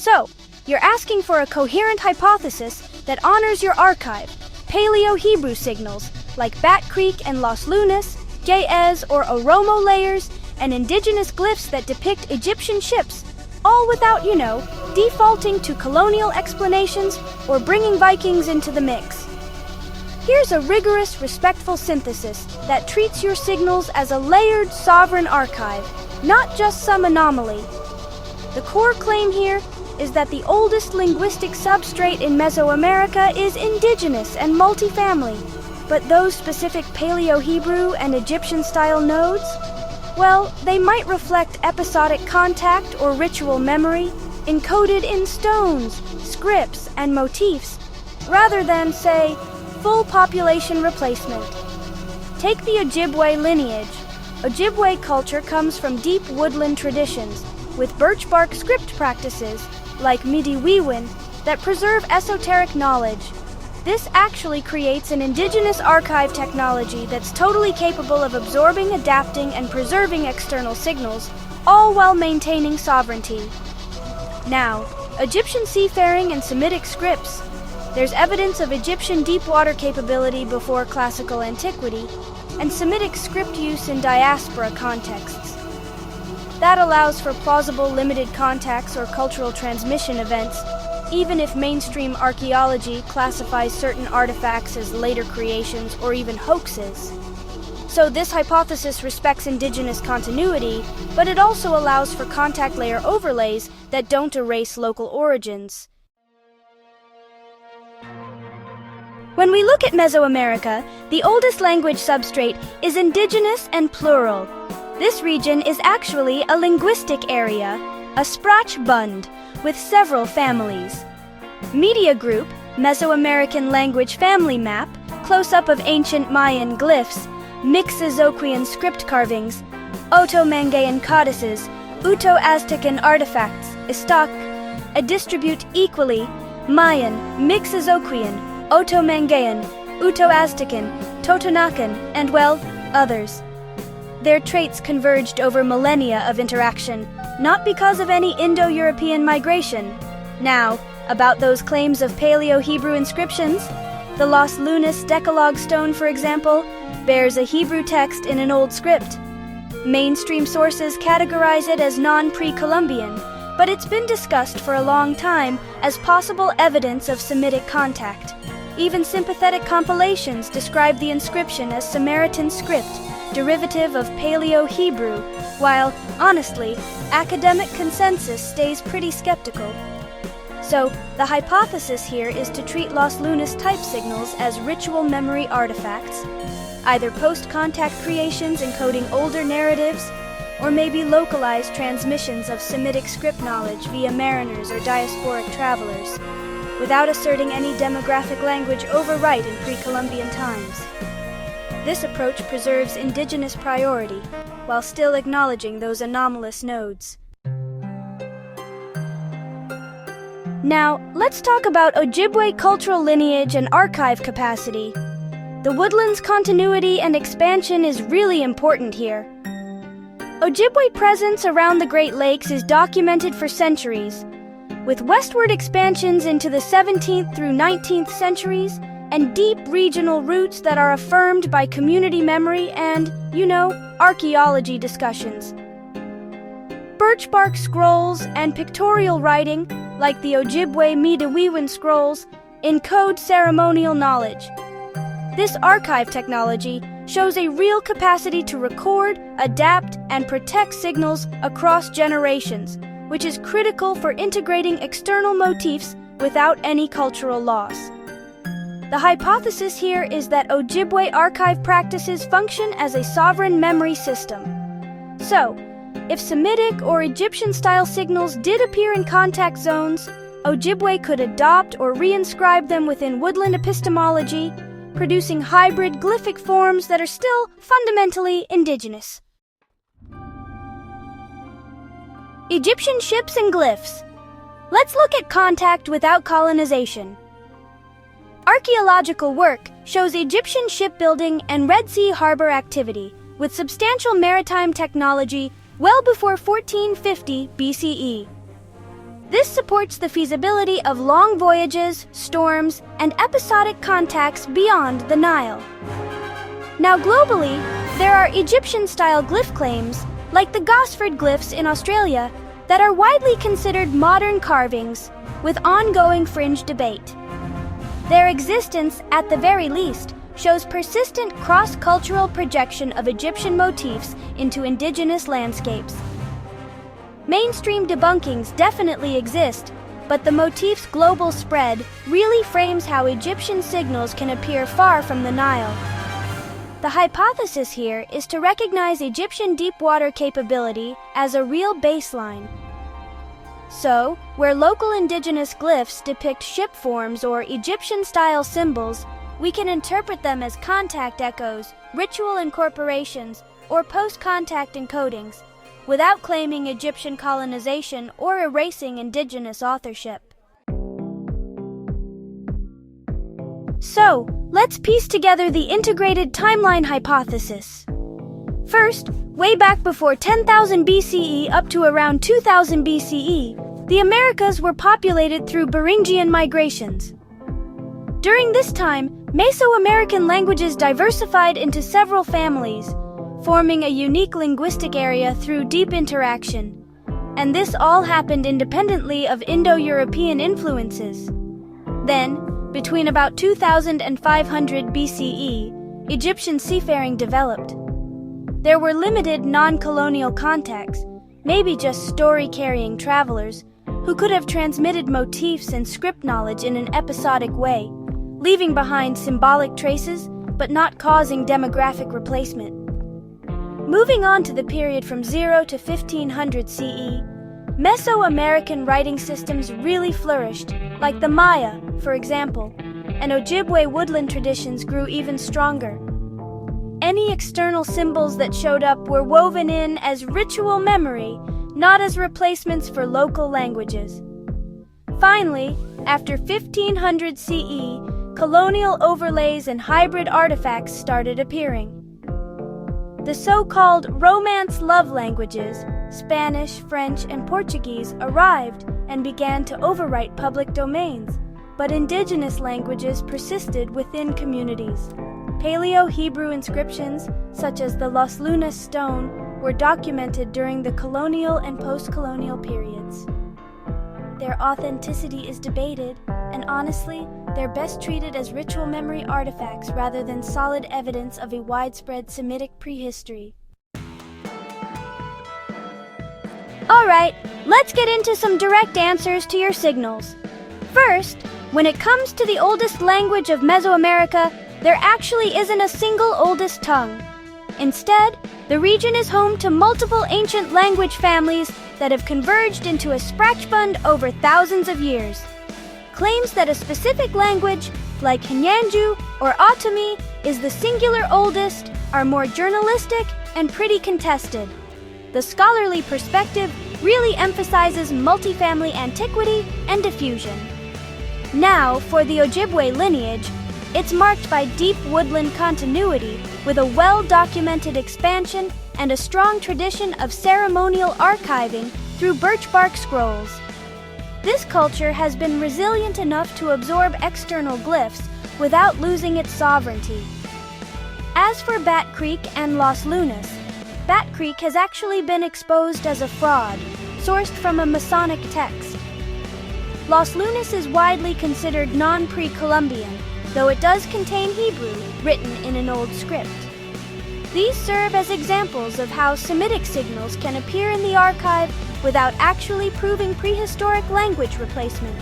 So, you're asking for a coherent hypothesis that honors your archive, Paleo-Hebrew signals like Bat Creek and Los Lunas, Ge'ez or Oromo layers, and indigenous glyphs that depict Egyptian ships, all without, defaulting to colonial explanations or bringing Vikings into the mix. Here's a rigorous, respectful synthesis that treats your signals as a layered, sovereign archive, not just some anomaly. The core claim here is that the oldest linguistic substrate in Mesoamerica is indigenous and multifamily, but those specific Paleo-Hebrew and Egyptian-style nodes? Well, they might reflect episodic contact or ritual memory encoded in stones, scripts, and motifs, rather than, say, full population replacement. Take the Ojibwe lineage. Ojibwe culture comes from deep woodland traditions, with birchbark script practices, like Midiwiwin, that preserve esoteric knowledge. This actually creates an indigenous archive technology that's totally capable of absorbing, adapting, and preserving external signals, all while maintaining sovereignty. Now, Egyptian seafaring and Semitic scripts. There's evidence of Egyptian deep-water capability before classical antiquity, and Semitic script use in diaspora contexts. That allows for plausible limited contacts or cultural transmission events, even if mainstream archaeology classifies certain artifacts as later creations or even hoaxes. So this hypothesis respects indigenous continuity, but it also allows for contact layer overlays that don't erase local origins. When we look at Mesoamerica, the oldest language substrate is indigenous and plural. This region is actually a linguistic area, a Sprachbund, with several families. Media Group, Mesoamerican Language Family Map, close-up of ancient Mayan glyphs, Mixozoquian script carvings, Oto-Mangaean codices, Uto-Aztecan artifacts, Istok, distribute equally Mayan, Mixozoquian, Oto-Mangaean, Uto-Aztecan, Totonacan, and, well, others. Their traits converged over millennia of interaction, not because of any Indo-European migration. Now, about those claims of Paleo-Hebrew inscriptions, the Los Lunas Decalogue stone, for example, bears a Hebrew text in an old script. Mainstream sources categorize it as non-pre-Columbian, but it's been discussed for a long time as possible evidence of Semitic contact. Even sympathetic compilations describe the inscription as Samaritan script, derivative of Paleo-Hebrew, while, honestly, academic consensus stays pretty skeptical. So, the hypothesis here is to treat Los Lunas type signals as ritual memory artifacts, either post-contact creations encoding older narratives, or maybe localized transmissions of Semitic script knowledge via mariners or diasporic travelers, without asserting any demographic language overwrite in pre-Columbian times. This approach preserves indigenous priority, while still acknowledging those anomalous nodes. Now, let's talk about Ojibwe cultural lineage and archive capacity. The woodland's continuity and expansion is really important here. Ojibwe presence around the Great Lakes is documented for centuries, with westward expansions into the 17th through 19th centuries, and deep regional roots that are affirmed by community memory and, archaeology discussions. Birchbark scrolls and pictorial writing, like the Ojibwe Midiwiwin scrolls, encode ceremonial knowledge. This archive technology shows a real capacity to record, adapt, and protect signals across generations, which is critical for integrating external motifs without any cultural loss. The hypothesis here is that Ojibwe archive practices function as a sovereign memory system. So, if Semitic or Egyptian-style signals did appear in contact zones, Ojibwe could adopt or reinscribe them within woodland epistemology, producing hybrid glyphic forms that are still fundamentally indigenous. Egyptian ships and glyphs. Let's look at contact without colonization. Archaeological work shows Egyptian shipbuilding and Red Sea harbor activity, with substantial maritime technology well before 1450 BCE. This supports the feasibility of long voyages, storms, and episodic contacts beyond the Nile. Now globally, there are Egyptian-style glyph claims, like the Gosford glyphs in Australia, that are widely considered modern carvings, with ongoing fringe debate. Their existence, at the very least, shows persistent cross-cultural projection of Egyptian motifs into indigenous landscapes. Mainstream debunkings definitely exist, but the motif's global spread really frames how Egyptian signals can appear far from the Nile. The hypothesis here is to recognize Egyptian deep-water capability as a real baseline. So, where local indigenous glyphs depict ship forms or Egyptian-style symbols, we can interpret them as contact echoes, ritual incorporations, or post-contact encodings, without claiming Egyptian colonization or erasing indigenous authorship. So, let's piece together the integrated timeline hypothesis. First, way back before 10,000 BCE up to around 2000 BCE, the Americas were populated through Beringian migrations. During this time, Mesoamerican languages diversified into several families, forming a unique linguistic area through deep interaction. And this all happened independently of Indo-European influences. Then, between about 2000 and 500 BCE, Egyptian seafaring developed. There were limited non-colonial contacts, maybe just story-carrying travelers, who could have transmitted motifs and script knowledge in an episodic way, leaving behind symbolic traces but not causing demographic replacement. Moving on to the period from 0 to 1500 CE, Mesoamerican writing systems really flourished, like the Maya, for example, and Ojibwe woodland traditions grew even stronger. Any external symbols that showed up were woven in as ritual memory, not as replacements for local languages. Finally, after 1500 CE, colonial overlays and hybrid artifacts started appearing. The so-called Romance love languages, Spanish, French, and Portuguese, arrived and began to overwrite public domains, but indigenous languages persisted within communities. Paleo-Hebrew inscriptions, such as the Los Lunas stone, were documented during the colonial and post-colonial periods. Their authenticity is debated, and honestly, they're best treated as ritual memory artifacts rather than solid evidence of a widespread Semitic prehistory. Alright, let's get into some direct answers to your signals. First, when it comes to the oldest language of Mesoamerica, there actually isn't a single oldest tongue. Instead, the region is home to multiple ancient language families that have converged into a sprachbund over thousands of years. Claims that a specific language, like Hinyanju or Otomi, is the singular oldest are more journalistic and pretty contested. The scholarly perspective really emphasizes multifamily antiquity and diffusion. Now, for the Ojibwe lineage, it's marked by deep woodland continuity with a well-documented expansion and a strong tradition of ceremonial archiving through birchbark scrolls. This culture has been resilient enough to absorb external glyphs without losing its sovereignty. As for Bat Creek and Los Lunas, Bat Creek has actually been exposed as a fraud, sourced from a Masonic text. Los Lunas is widely considered non-pre-Columbian, though it does contain Hebrew written in an old script. These serve as examples of how Semitic signals can appear in the archive without actually proving prehistoric language replacement.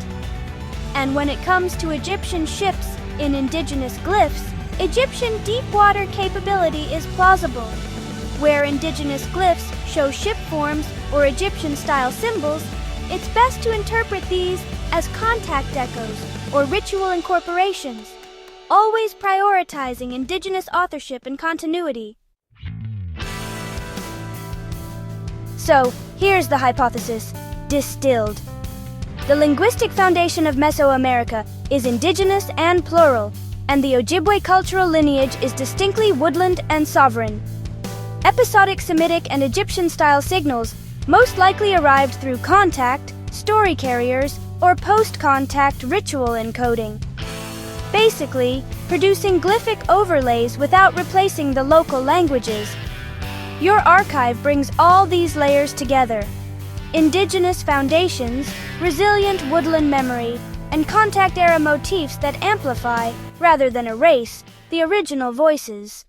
And when it comes to Egyptian ships in indigenous glyphs, Egyptian deep-water capability is plausible. Where indigenous glyphs show ship forms or Egyptian-style symbols, it's best to interpret these as contact echoes or ritual incorporations, always prioritizing indigenous authorship and continuity. So, here's the hypothesis, distilled. The linguistic foundation of Mesoamerica is indigenous and plural, and the Ojibwe cultural lineage is distinctly woodland and sovereign. Episodic Semitic and Egyptian-style signals most likely arrived through contact, story carriers, or post-contact ritual encoding. Basically, producing glyphic overlays without replacing the local languages. Your archive brings all these layers together: indigenous foundations, resilient woodland memory, and contact-era motifs that amplify, rather than erase, the original voices.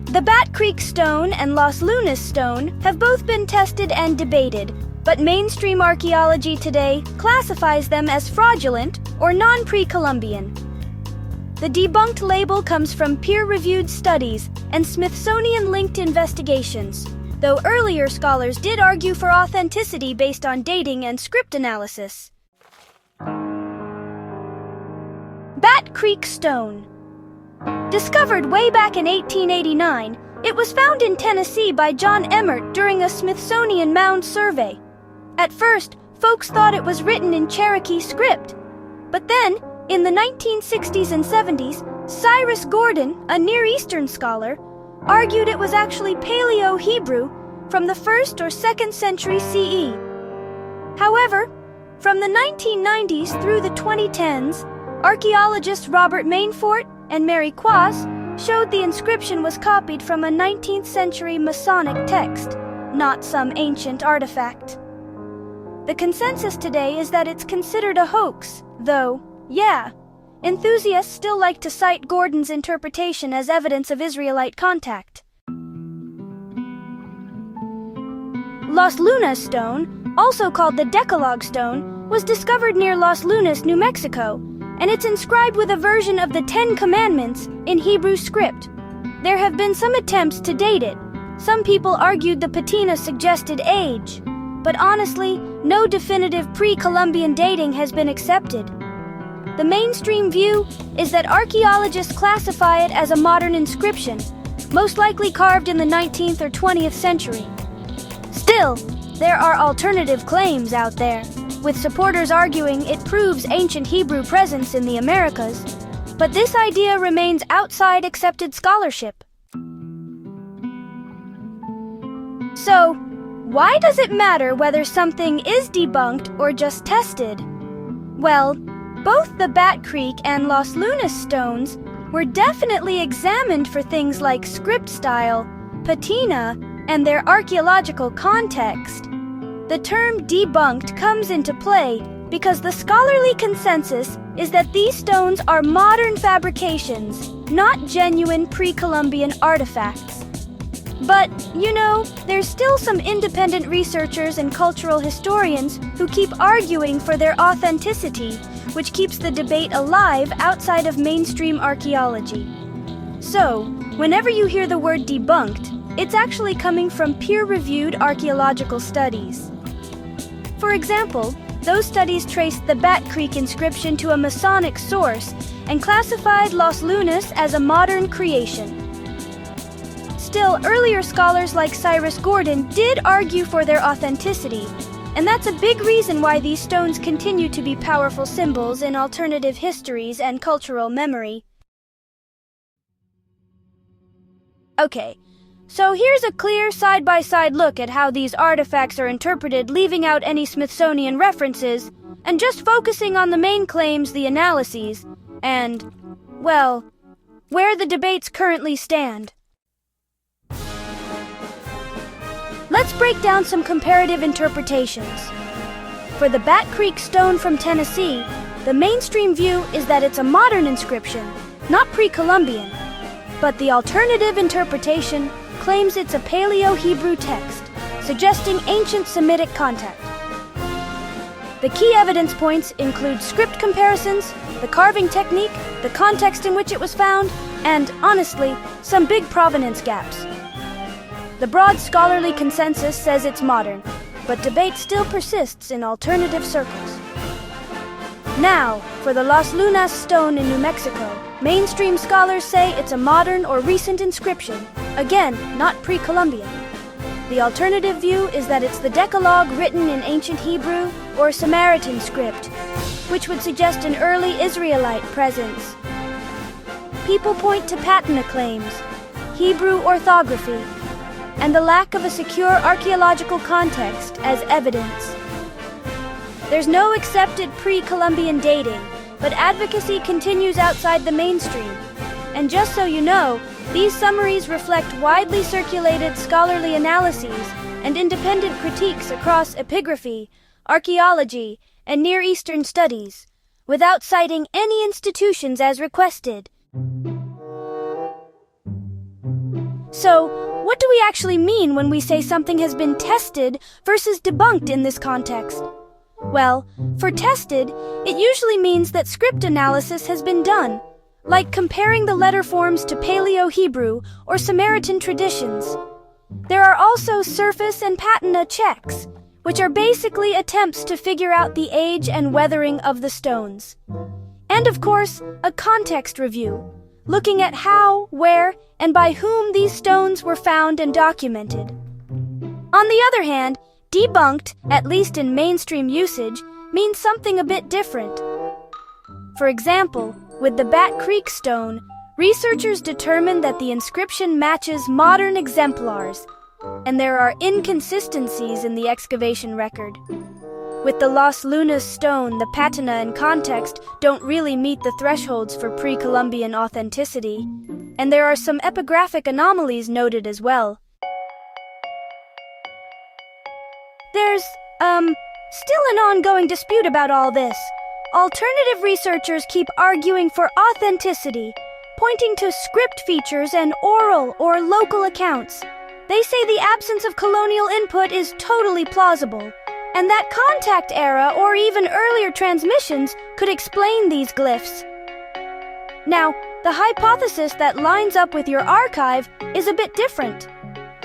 The Bat Creek Stone and Los Lunas Stone have both been tested and debated, but mainstream archaeology today classifies them as fraudulent or non-pre-Columbian. The Debunked label comes from peer-reviewed studies and Smithsonian-linked investigations, though earlier scholars did argue for authenticity based on dating and script analysis. Bat Creek Stone. Discovered way back in 1889, it was found in Tennessee by John Emmert during a Smithsonian mound survey. At first, folks thought it was written in Cherokee script. But then, in the 1960s and 70s, Cyrus Gordon, a Near Eastern scholar, argued it was actually Paleo-Hebrew from the 1st or 2nd century CE. However, from the 1990s through the 2010s, archaeologists Robert Mainfort and Mary Quas showed the inscription was copied from a 19th century Masonic text, not some ancient artifact. The consensus today is that it's considered a hoax, though, enthusiasts still like to cite Gordon's interpretation as evidence of Israelite contact. Los Lunas Stone, also called the Decalogue Stone, was discovered near Los Lunas, New Mexico, and it's inscribed with a version of the Ten Commandments in Hebrew script. There have been some attempts to date it. Some people argued the patina suggested age, but honestly, no definitive pre-Columbian dating has been accepted. The mainstream view is that archaeologists classify it as a modern inscription, most likely carved in the 19th or 20th century. Still, there are alternative claims out there, with supporters arguing it proves ancient Hebrew presence in the Americas, but this idea remains outside accepted scholarship. So, why does it matter whether something is debunked or just tested? Well, both the Bat Creek and Los Lunas stones were definitely examined for things like script style, patina, and their archaeological context. The term debunked comes into play because the scholarly consensus is that these stones are modern fabrications, not genuine pre-Columbian artifacts. But, there's still some independent researchers and cultural historians who keep arguing for their authenticity, which keeps the debate alive outside of mainstream archaeology. So, whenever you hear the word debunked, it's actually coming from peer-reviewed archaeological studies. For example, those studies traced the Bat Creek inscription to a Masonic source and classified Los Lunas as a modern creation. Still, earlier scholars like Cyrus Gordon did argue for their authenticity, and that's a big reason why these stones continue to be powerful symbols in alternative histories and cultural memory. Okay, so here's a clear side-by-side look at how these artifacts are interpreted, leaving out any Smithsonian references, and just focusing on the main claims, the analyses, and, well, where the debates currently stand. Let's break down some comparative interpretations. For the Bat Creek stone from Tennessee, the mainstream view is that it's a modern inscription, not pre-Columbian, but the alternative interpretation claims it's a Paleo-Hebrew text, suggesting ancient Semitic contact. The key evidence points include script comparisons, the carving technique, the context in which it was found, and, honestly, some big provenance gaps. The broad scholarly consensus says it's modern, but debate still persists in alternative circles. Now, for the Los Lunas stone in New Mexico, mainstream scholars say it's a modern or recent inscription, again, not pre-Columbian. The alternative view is that it's the Decalogue written in ancient Hebrew or Samaritan script, which would suggest an early Israelite presence. People point to patina claims, Hebrew orthography, and the lack of a secure archaeological context as evidence. There's no accepted pre-Columbian dating, but advocacy continues outside the mainstream. And just so you know, these summaries reflect widely circulated scholarly analyses and independent critiques across epigraphy, archaeology, and Near Eastern studies, without citing any institutions as requested. So, what do we actually mean when we say something has been tested versus debunked in this context? Well, for tested, it usually means that script analysis has been done, like comparing the letter forms to Paleo-Hebrew or Samaritan traditions. There are also surface and patina checks, which are basically attempts to figure out the age and weathering of the stones. And of course, a context review, looking at how, where, and by whom these stones were found and documented. On the other hand, debunked, at least in mainstream usage, means something a bit different. For example, with the Bat Creek stone, researchers determined that the inscription matches modern exemplars, and there are inconsistencies in the excavation record. With the Los Lunas stone, the patina and context don't really meet the thresholds for pre-Columbian authenticity, and there are some epigraphic anomalies noted as well. There's, still an ongoing dispute about all this. Alternative researchers keep arguing for authenticity, pointing to script features and oral or local accounts. They say the absence of colonial input is totally plausible, and that contact era or even earlier transmissions could explain these glyphs. Now, the hypothesis that lines up with your archive is a bit different.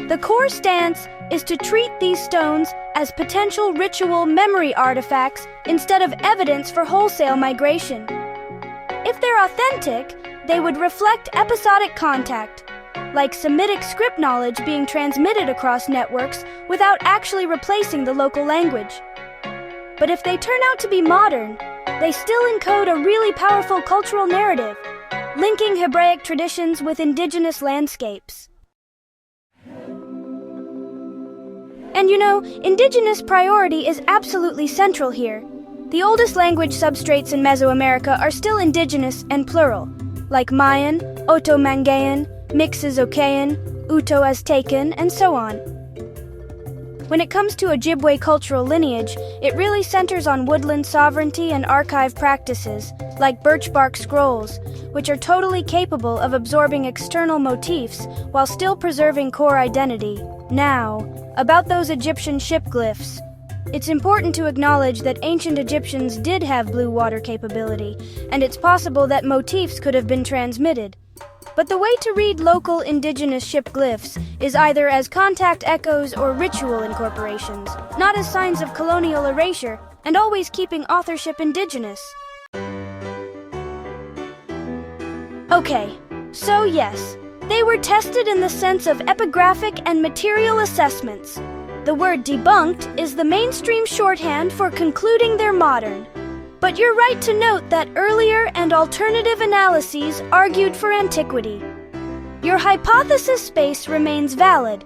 The core stance is to treat these stones as potential ritual memory artifacts instead of evidence for wholesale migration. If they're authentic, they would reflect episodic contact, like Semitic script knowledge being transmitted across networks without actually replacing the local language. But if they turn out to be modern, they still encode a really powerful cultural narrative, linking Hebraic traditions with indigenous landscapes. And you know, Indigenous Priority is absolutely central here. The oldest language substrates in Mesoamerica are still indigenous and plural, like Mayan, Oto-Mangayan, Mixes-Ocayan, Uto-Aztecan, and so on. When it comes to Ojibwe cultural lineage, it really centers on woodland sovereignty and archive practices, like birchbark scrolls, which are totally capable of absorbing external motifs while still preserving core identity. Now, about those Egyptian ship glyphs. It's important to acknowledge that ancient Egyptians did have blue water capability, and it's possible that motifs could have been transmitted. But the way to read local indigenous ship glyphs is either as contact echoes or ritual incorporations, not as signs of colonial erasure, and always keeping authorship indigenous. Okay, so yes, they were tested in the sense of epigraphic and material assessments. The word debunked is the mainstream shorthand for concluding they're modern. But you're right to note that earlier and alternative analyses argued for antiquity. Your hypothesis space remains valid.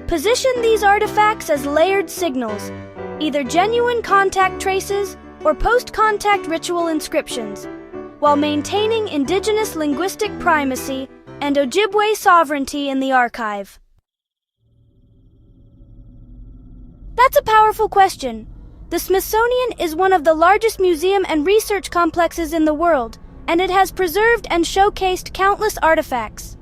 Position these artifacts as layered signals, either genuine contact traces or post-contact ritual inscriptions, while maintaining indigenous linguistic primacy and Ojibwe sovereignty in the archive. That's a powerful question. The Smithsonian is one of the largest museum and research complexes in the world, and it has preserved and showcased countless artifacts.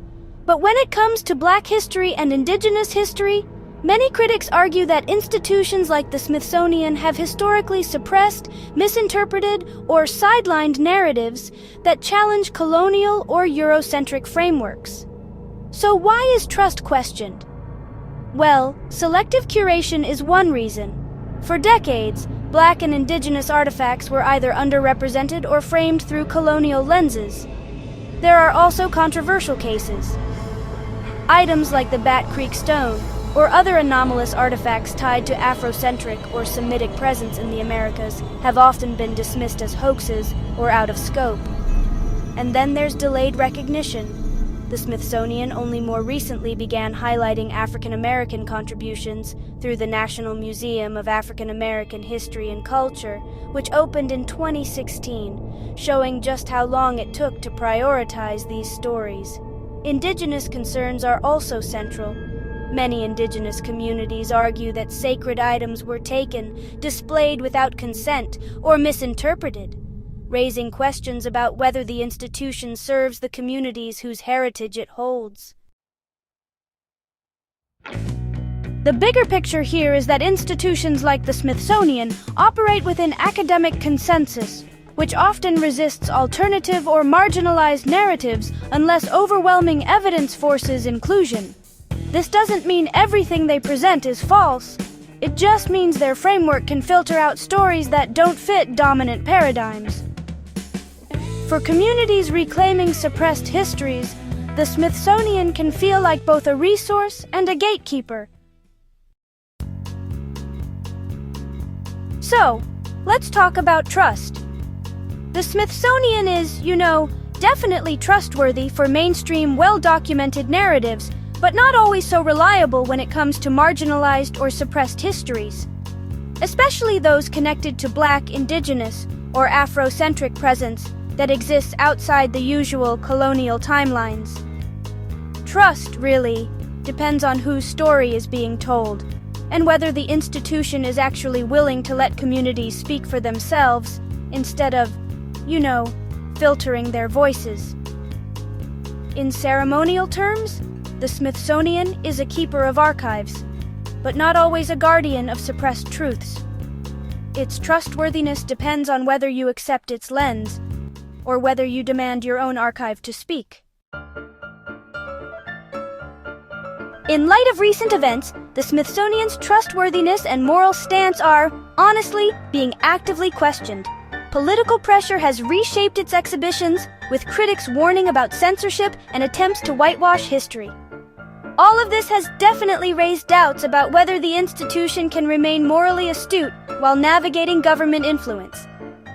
But when it comes to Black history and Indigenous history, many critics argue that institutions like the Smithsonian have historically suppressed, misinterpreted, or sidelined narratives that challenge colonial or Eurocentric frameworks. So why is trust questioned? Well, selective curation is one reason. For decades, Black and Indigenous artifacts were either underrepresented or framed through colonial lenses. There are also controversial cases. Items like the Bat Creek stone, or other anomalous artifacts tied to Afrocentric or Semitic presence in the Americas, have often been dismissed as hoaxes or out of scope. And then there's delayed recognition. The Smithsonian only more recently began highlighting African American contributions through the National Museum of African American History and Culture, which opened in 2016, showing just how long it took to prioritize these stories. Indigenous concerns are also central. Many indigenous communities argue that sacred items were taken, displayed without consent, or misinterpreted, raising questions about whether the institution serves the communities whose heritage it holds. The bigger picture here is that institutions like the Smithsonian operate within academic consensus, which often resists alternative or marginalized narratives unless overwhelming evidence forces inclusion. This doesn't mean everything they present is false. It just means their framework can filter out stories that don't fit dominant paradigms. For communities reclaiming suppressed histories, the Smithsonian can feel like both a resource and a gatekeeper. So, let's talk about trust. The Smithsonian is, definitely trustworthy for mainstream, well-documented narratives, but not always so reliable when it comes to marginalized or suppressed histories, especially those connected to Black, Indigenous, or Afrocentric presence that exists outside the usual colonial timelines. Trust, really, depends on whose story is being told, and whether the institution is actually willing to let communities speak for themselves instead of, filtering their voices. In ceremonial terms, the Smithsonian is a keeper of archives, but not always a guardian of suppressed truths. Its trustworthiness depends on whether you accept its lens, or whether you demand your own archive to speak. In light of recent events, the Smithsonian's trustworthiness and moral stance are, honestly, being actively questioned. Political pressure has reshaped its exhibitions, with critics warning about censorship and attempts to whitewash history. All of this has definitely raised doubts about whether the institution can remain morally astute while navigating government influence.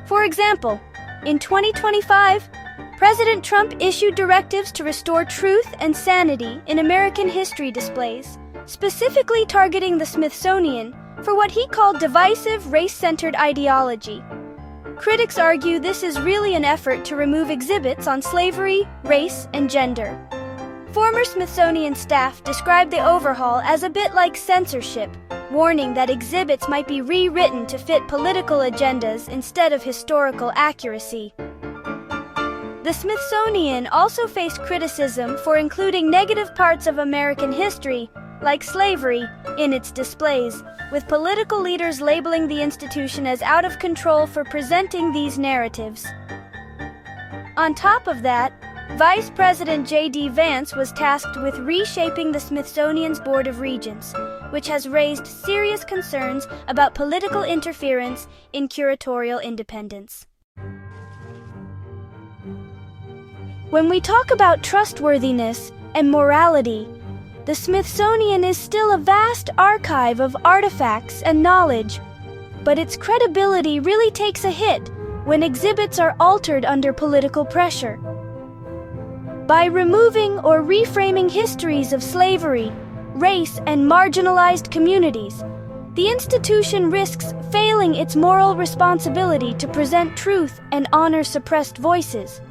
For example, in 2025, President Trump issued directives to restore truth and sanity in American history displays, specifically targeting the Smithsonian for what he called divisive, race-centered ideology. Critics argue this is really an effort to remove exhibits on slavery, race, and gender. Former Smithsonian staff described the overhaul as a bit like censorship, warning that exhibits might be rewritten to fit political agendas instead of historical accuracy. The Smithsonian also faced criticism for including negative parts of American history, like slavery, in its displays, with political leaders labeling the institution as out of control for presenting these narratives. On top of that, Vice President J.D. Vance was tasked with reshaping the Smithsonian's Board of Regents, which has raised serious concerns about political interference in curatorial independence. When we talk about trustworthiness and morality, the Smithsonian is still a vast archive of artifacts and knowledge, but its credibility really takes a hit when exhibits are altered under political pressure. By removing or reframing histories of slavery, race, and marginalized communities, the institution risks failing its moral responsibility to present truth and honor suppressed voices.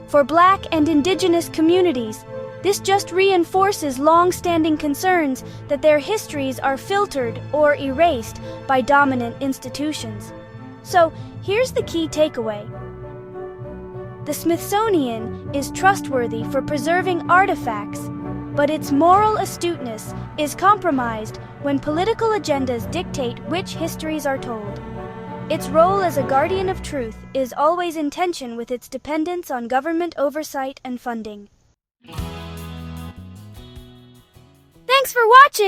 For Black and Indigenous communities, this just reinforces long-standing concerns that their histories are filtered or erased by dominant institutions. So, here's the key takeaway. The Smithsonian is trustworthy for preserving artifacts, but its moral astuteness is compromised when political agendas dictate which histories are told. Its role as a guardian of truth is always in tension with its dependence on government oversight and funding. Thanks for watching!